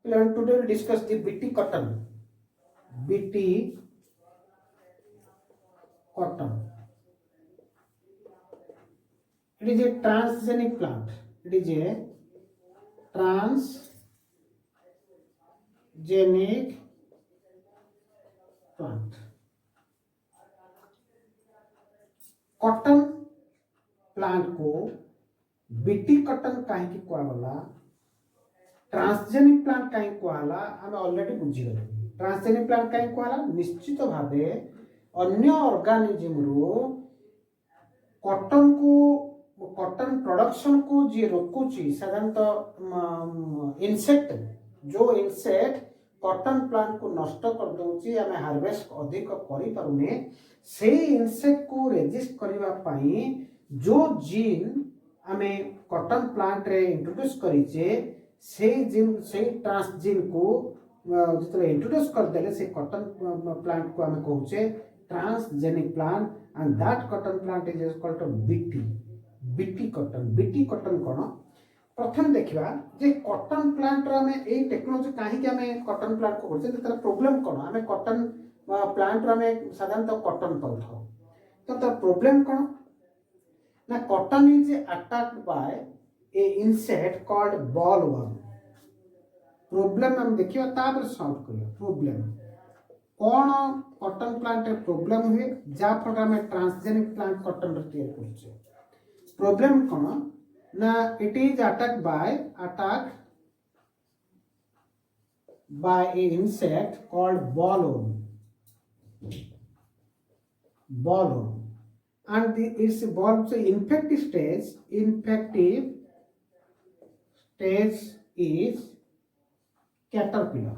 Today we'll discuss the BT cotton. BT cotton. It is a transgenic plant. It is a transgenic plant. Cotton plant को BT cotton कहीं कहला transgenic plant कहीं कहला आम already बुझीगले transgenic plant कहीं कहला निश्चित भावे अन्य ऑर्गेनिज्म रो कॉटन को कॉटन प्रोडक्शन को जी रोकुची साधारणतः इंसेक्ट जो इंसेक्ट कॉटन प्लांट को नष्ट कर दउची आम हार्वेस्ट अधिक करि पारुने से इंसेक्ट को रेजिस्ट करबा पई जो जीन आमे कॉटन प्लांट रे इंट्रोड्यूस करिचे से जीन से ट्रांसजीन को जतरे इंट्रोड्यूस कर देले से कॉटन प्लांट को आमे कहूचे transgenic plant and that cotton plant is called BT cotton कोन प्रथम देखिबा जे कॉटन प्लांट रे आमे ए टेक्नोलॉजी काहे के आमे कॉटन प्लांट को करछे तर प्रॉब्लम कोन आमे कॉटन प्लांट रे आमे साधारणतः कॉटन पाउथो तो तर प्रॉब्लम कोन ना cotton is attacked by A insect called bollworm problem हम देखियो तापर सॉल्व करियो प्रॉब्लम कोन कॉटन प्लांट रे प्रॉब्लम हुए जा फटा में ट्रांसजेनिक प्लांट कॉटन रे तैयार करछे प्रॉब्लम कोन ना it is attacked by a insect called bollworm and its infective stage is caterpillar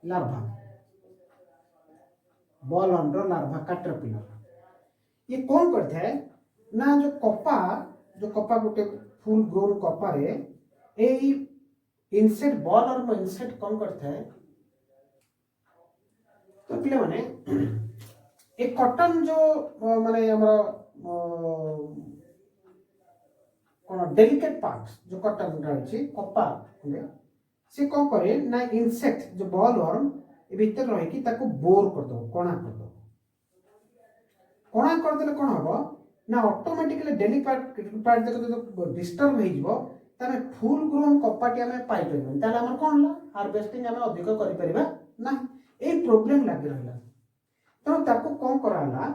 larva bollworm row larva caterpillar ये कौन करता है ना जो कपा गोटे फुल ग्रोन कपा रे ए इंसेक्ट बॉल और इंसेक्ट कौन करता है तो पिले माने ए कॉटन जो माने हमर कोन डेलिकेट पार्ट जो कॉटन रहछि कपा से कौन करे ना इंसेक्ट जो बॉल वर्म ए भीतर रहे कि ताको बोर कर दो कोना कर देले कोन हबो ना ऑटोमेटिकली डेली पार्ट जब डिस्टर्ब हो जिवो तामे फुल ग्रोन कपाटी हमें पाई परबन ताले हमर कोन ला हार्वेस्टिंग हमें अधिक करि परिबा ना ए प्रॉब्लम लागी रहला तो ताको कोन कराला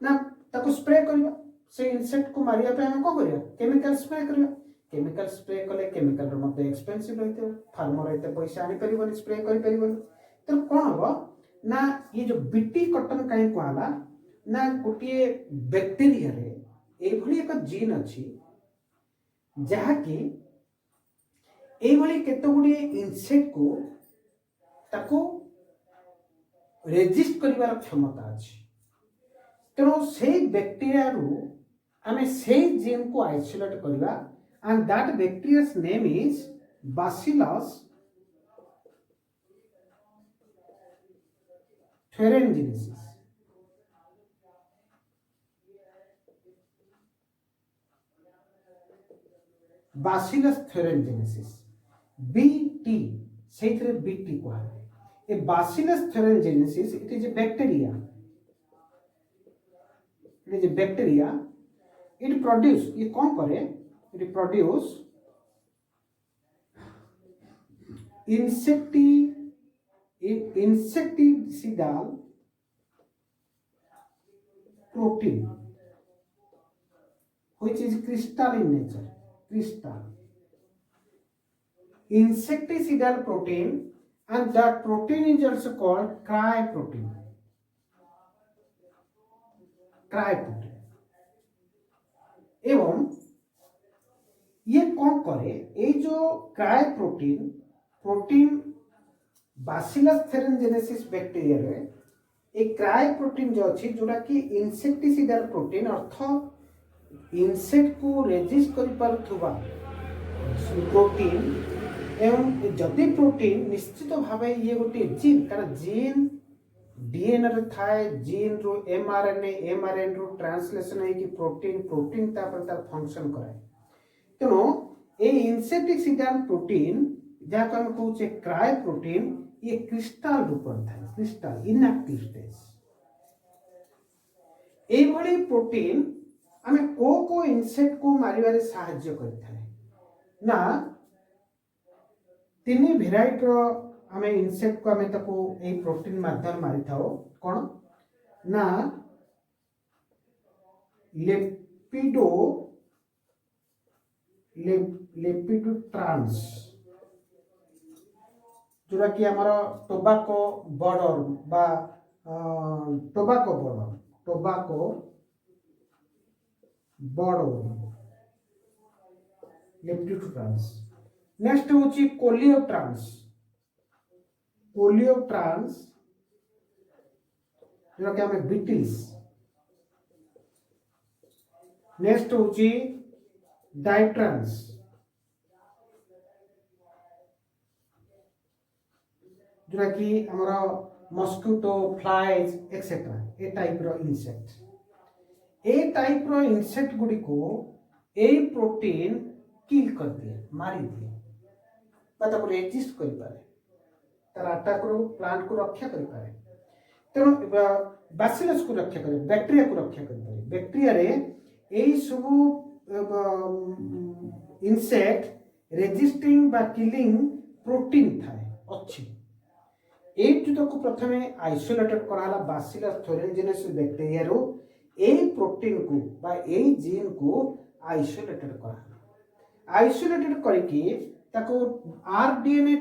ना ताको स्प्रे करिवा से इंसेक्ट को मारिया पे हम को करिया केमिकल स्प्रे कले केमिकल रो मते एक्सपेंसिव रहते फार्मर रहते पैसा आनी परिबन स्प्रे करि परिबन तो कोन हो ना ये जो बीटी कॉटन काई कहला ना गोटे बैक्टेरिया रे एभली एक जीन अछि जहा कि एभली केते गुडी इंसेक्ट को ताको रेजिस्ट करिवार क्षमता अछि तेनो से बैक्टेरिया रो आमे से जीन को आइसोलेट करिवा and that bacteria's name is Bacillus thuringiensis Bacillus thuringiensis BT सेथरे BT को है ए Bacillus thuringiensis it is a bacteria it produce ये कौन करे it produce insecticidal protein which is crystal in nature insecticidal protein and that protein is also called cry protein एवं ये कौन करे ये जो cry protein Bacillus thuringiensis bacteria रे एक क्राय प्रोटीन जो अछि जोटा कि इंसेक्टिसिडल प्रोटीन अर्थ इंसेक्ट को रेजिस्ट करि पारुथुबा प्रोटीन एवं जदि प्रोटीन निश्चित भावे ये गोटे जीन कारण जीन डीएनए रे थाए जीन रो एमआरएनए रो ट्रांसलेशन है कि प्रोटीन तापर तार फंक्शन कराए तेनो ए इंसेक्टिसिडल प्रोटीन जहाँ को हम कहूचे क्राय प्रोटीन ये क्रिस्टाल रूप थाए क्रिस्टाल इनएक्टिव स्टेज एभली प्रोटीन आमे को इनसेक्ट को मारिबारे साहाय्य करथाए ना तीन भेराइट आमे इनसेक्ट को आमे ताको ए प्रोटीन माध्यम मारि थाओ कोन ना लेपिडो लेपिडो ट्रांस जोरा कि हमारा टोबाको बॉर्डर बा tobacco border libido trans next होची कोलियो ट्रांस जोरा कि हमें बीटिल्स नेक्स्ट होची डाइट्रांस जोरा कि हमारा मस्किटो फ्लाइज एक्सेट्रा ए टाइप रो इंसेक्ट गुडी को ए प्रोटीन किल कर दिए मारी दिए ताको रेजिस्ट कर पारे तार अटैक रो प्लांट को रक्षा कर पारे तेणु बैसिलस को रक्षा करे बैक्टीरिया को रक्षा कर पारे बैक्टीरिया रे ए सब इंसेक्ट रेजिस्टिंग बा किलिंग प्रोटीन थाए अच्छी को प्रथमे आइसोलेटेड कराला बासिलस थोरेंजिनस बैक्टीरिया रो ए प्रोटीन को बा ए जीन को आइसोलेटेड कराला आइसोलेटेड करके ताको आरडीएनए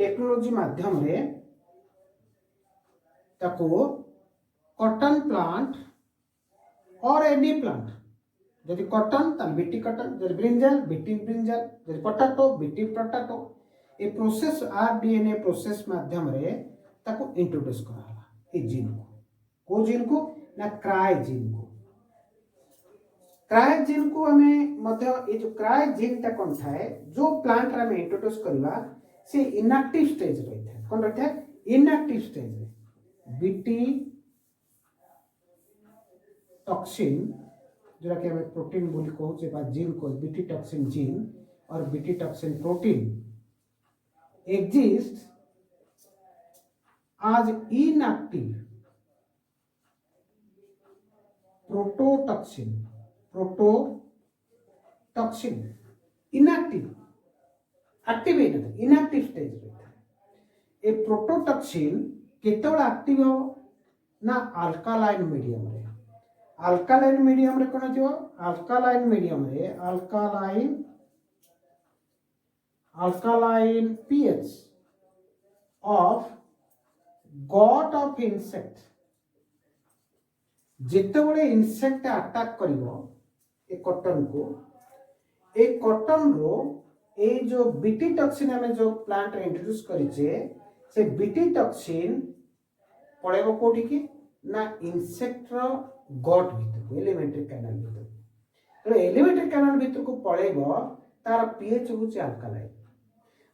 टेक्नोलॉजी माध्यम रे ताको कॉटन प्लांट और एनी प्लांट जदि कॉटन तन बीटी कॉटन जदि ब्रिंजल बीटी ब्रिंजल जदि potato BT potato a process rDNA process माध्यम रे ताको इंट्रोड्यूस कराला ए जीन को जीन को ना क्राय जीन को हमें मध्य ए जो क्राय जीन ता कोन थाए जो प्लांट रे हमें इंट्रोड्यूस करबा से इनएक्टिव स्टेज रही है कोन रही है इनएक्टिव स्टेज रे बीटी टॉक्सिन जोरा कि हमें प्रोटीन बोली कहूचे बा जीन को बीटी टॉक्सिन जीन और BT toxin protein exists as inactive prototoxin inactive active inactive stage ए प्रोटोटॉक्सिन केतबेला एक्टिव हो ना अल्कालाइन मीडियम रे कोन जो अल्कालाइन मीडियम रे alkaline pH of gut of insect जितेबले इंसेक्ट अटैक करिवो ए कॉटन रो ए जो बीटी टॉक्सिन हमें जो प्लांट रे इंट्रोड्यूस करिचे से बीटी टॉक्सिन पड़ेबो कोठी की ना इंसेक्ट रो गट भीतर एलिमेंटरी कैनाल भीतर को पड़ेबो तार पीएच होची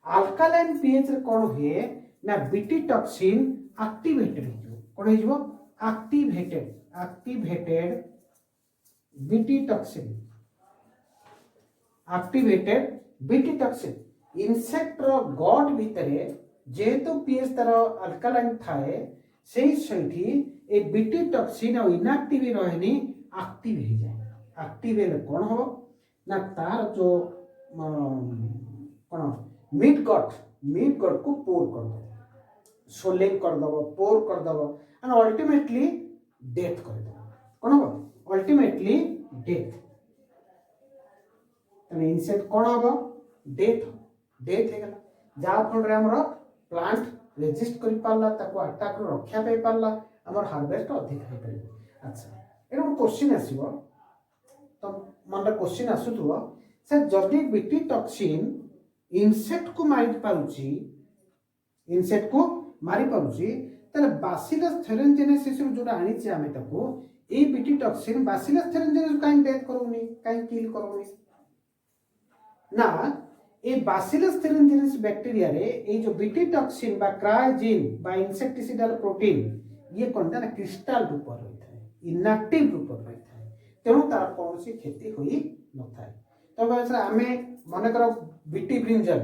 अल्कालाइन पीएच रे कोन हुए ना बीटी टॉक्सिन एक्टिवेटेड हो कोन हिजबो एक्टिवेटेड बीटी टॉक्सिन इंसेक्ट रो गॉड भितरे जेहेतु पीएच तार अल्कालाइन थाए सेही सहित ए बीटी टॉक्सिन और इनएक्टिव रहनी एक्टिव हो जाए एक्टिव हेले कोन हो ना तार जो कोन मीट गट को पोर कर दो सोलिंग कर दो पोर कर दो एंड अल्टीमेटली डेथ कर दो कोन हो अल्टीमेटली डेथ तने इंसेक्ट कोन हो डेथ हे गला जा फल रे हमर प्लांट रेजिस्ट करि पारला ताको अटैक रो रक्षा पे पारला हमर हार्वेस्ट अधिक हे परिबो अच्छा एरो क्वेश्चन आसीबो तो मन रे क्वेश्चन आसुथुवा सर जदि बीटी टॉक्सिन इंसेक्ट को मारी पारुची ताले बासिलस थेरेंजेनेसिस जोटा आनीचे आमे ताको ए बीटी टॉक्सिन बासिलस थेरेंजेनेसिस काई डेथ करूनी काई किल करूनी ना ए बासिलस थेरेंजेनेसिस बैक्टीरिया रे ए जो बीटी टॉक्सिन बा क्रायोजीन बा इंसेक्टिसिडल प्रोटीन ये कोनता ना क्रिस्टल रूप रही थाए इनएक्टिव रूप रही थाए तेणु तार कौन सी क्षति होई न थाए तो आमे मनकर बीटी ब्रिंजल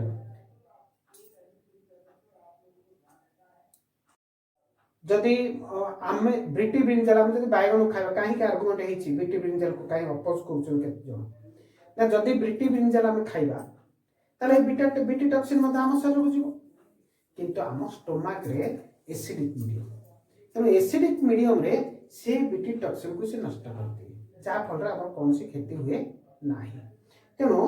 जदि आम बीटी ब्रिंजल आम जब बैगण खावा कहीं आर्गुमेंट है बीटी ब्रिंजल को कहीं अपोज कर जदि बीटी ब्रिंजल आम खाइबा ताले बीटी टॉक्सिन आम शरीर को जीव किंतु आम स्टोमाक रे एसिडिक मीडियम तेणु एसिडिक मीडियम रे से बीटी टॉक्सिन को से नष्ट करते जहाँ फल कौन क्षति हुए ना तेणु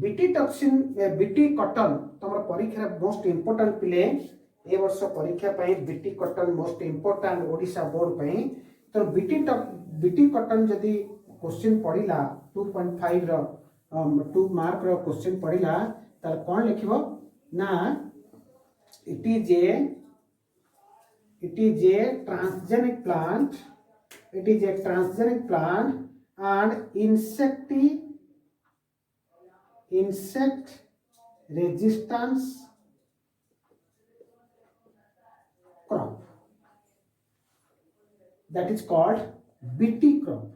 बीटी टॉक्सिन बीटी कॉटन तुम परीक्षा मोस्ट इंपोर्टेंट पिले ए वर्ष परीक्षा BT cotton most important Odisha board पे तो बीटी कॉटन जदि क्वेश्चन पढ़ला 2.5 रो 2 मार्क रो क्वेश्चन पढ़ला तार कौन लिखिबो ना it is a transgenic plant, it is a transgenic plant and insect resistance crop, that is called BT crop.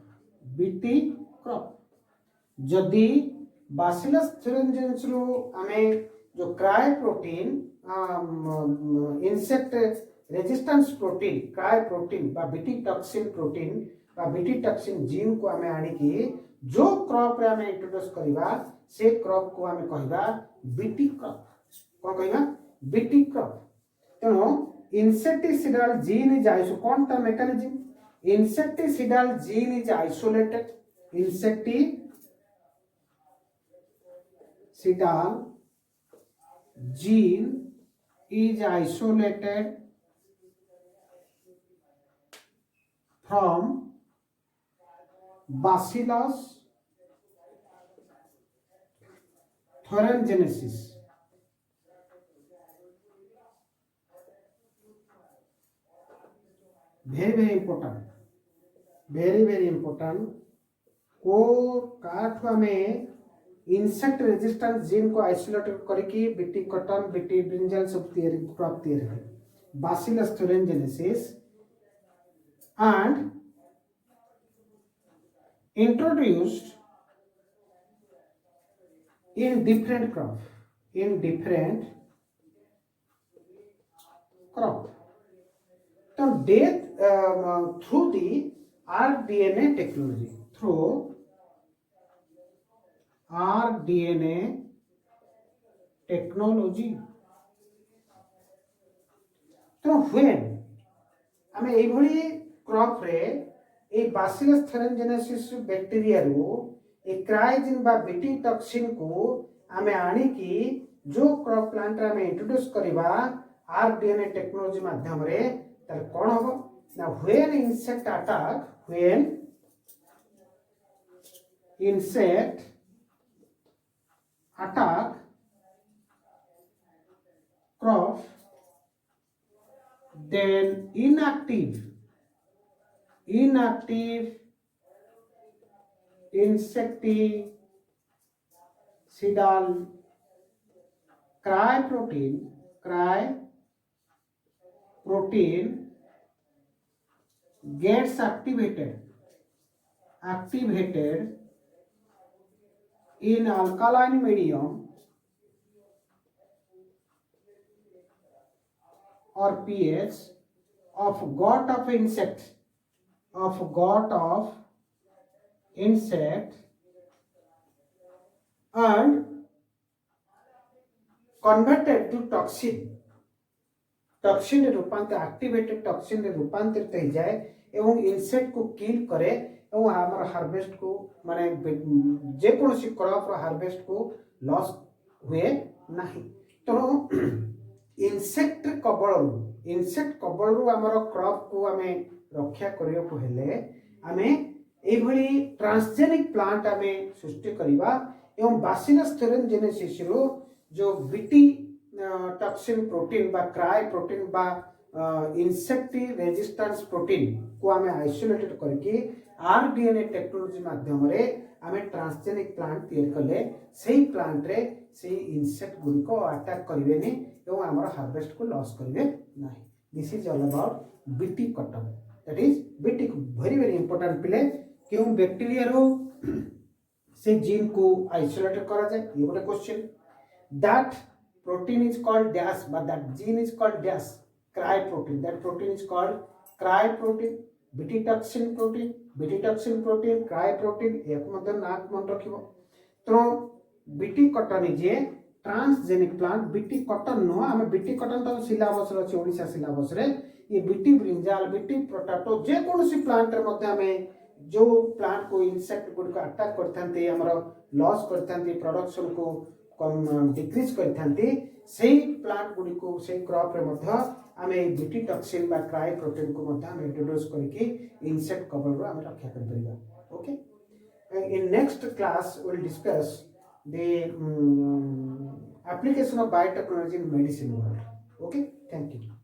जदि Bacillus thuringiensis रो हमें जो cry protein insect resistance protein cry protein बा BT toxin protein बा BT toxin gene को हमें आनी की जो क्रॉप रे हमें इंट्रोड्यूस करिबा से क्रॉप को हमें कहिबा बीटी क्रॉप कोन कहिबा बीटी क्रॉप तेनो इंसेक्टिसिडल जीन इज आइसो कोन ता mechanism insecticidal gene is isolated insecticidal gene is isolated from Bacillus thuringiensis. Very important, very important. को काठवा में इंसेक्ट रेजिस्टेंस जीन को आइसोलेट करके बीटी कॉटन बीटी ब्रिंजल सब क्रॉप तैयार है bacillus thuringiensis and introduced in different crop so death through the rDNA technology rDNA technology तो when आमे एई भली क्रॉप रे ए बासिलस thuringiensis बैक्टीरिया रो ए क्राइजिन बा बीटी टॉक्सिन को आमे आनी की जो क्रॉप प्लांट रे आमे इंट्रोड्यूस करबा rDNA टेक्नोलॉजी माध्यम रे तर कोन होबो ना when insect attack when insect attack crop then inactive insecticidal cry protein gets activated in alkaline medium or pH of gut of insect and converted to toxin रूपांतर activated toxin रूपांतरित हो जाए एवं इंसेक्ट को किल करे एवं हमारा हार्वेस्ट को माने जे कोनोसी क्रॉप रो हार्वेस्ट को लॉस हुए नहीं तो इंसेक्ट कबळरू हमर क्रॉप को हमें रक्षा करियो को हेले हमें ए भली ट्रांसजेनिक प्लांट हमें सृष्टि करिबा एवं बासिलस thuringiensis रो जो बीटी टॉक्सिन प्रोटीन बा क्राय प्रोटीन बा इंसेक्टी रेजिस्टेंस प्रोटीन को हमें आइसोलेटेड करके आरडीएनए टेक्नोलॉजी माध्यम रे हमें ट्रांसजेनिक प्लांट तैयार कले सेही प्लांट रे सेही इंसेक्ट गुडी को अटैक करिवेनी एवं हमर हार्वेस्ट को लॉस करिवे नाही this is all about BT cotton that is BT very very important पिले क्यों बैक्टीरिया रो से जीन को आइसोलेट करा जाए ये गोटे question that protein is called dash but that gene is called dash cry protein that protein is called cry protein BT toxin protein cry protein एक मध्य नाक मन रखिबो तो BT cotton is a transgenic plant BT cotton नो आम BT cotton तो syllabus रे अछि ओडिसा सिलेबस रे ये बीटी ब्रिंजाल बीटी पोटैटो जे कोनोसी प्लांट रे मध्ये हमें जो प्लांट को इंसेक्ट गुड को अटैक करथांती हमर लॉस करथांती प्रोडक्शन को कम डिक्रीज करथांती सेही प्लांट गुडी को सेही क्रॉप रे मध्ये आमे बीटी टॉक्सिन बा क्राई प्रोटीन को मध्ये आमे इंट्रोड्यूस करके इंसेक्ट कवर रो आमे रक्षा कर परिबा okay in next class we will discuss the application of biotechnology in medicine world. Okay, thank you.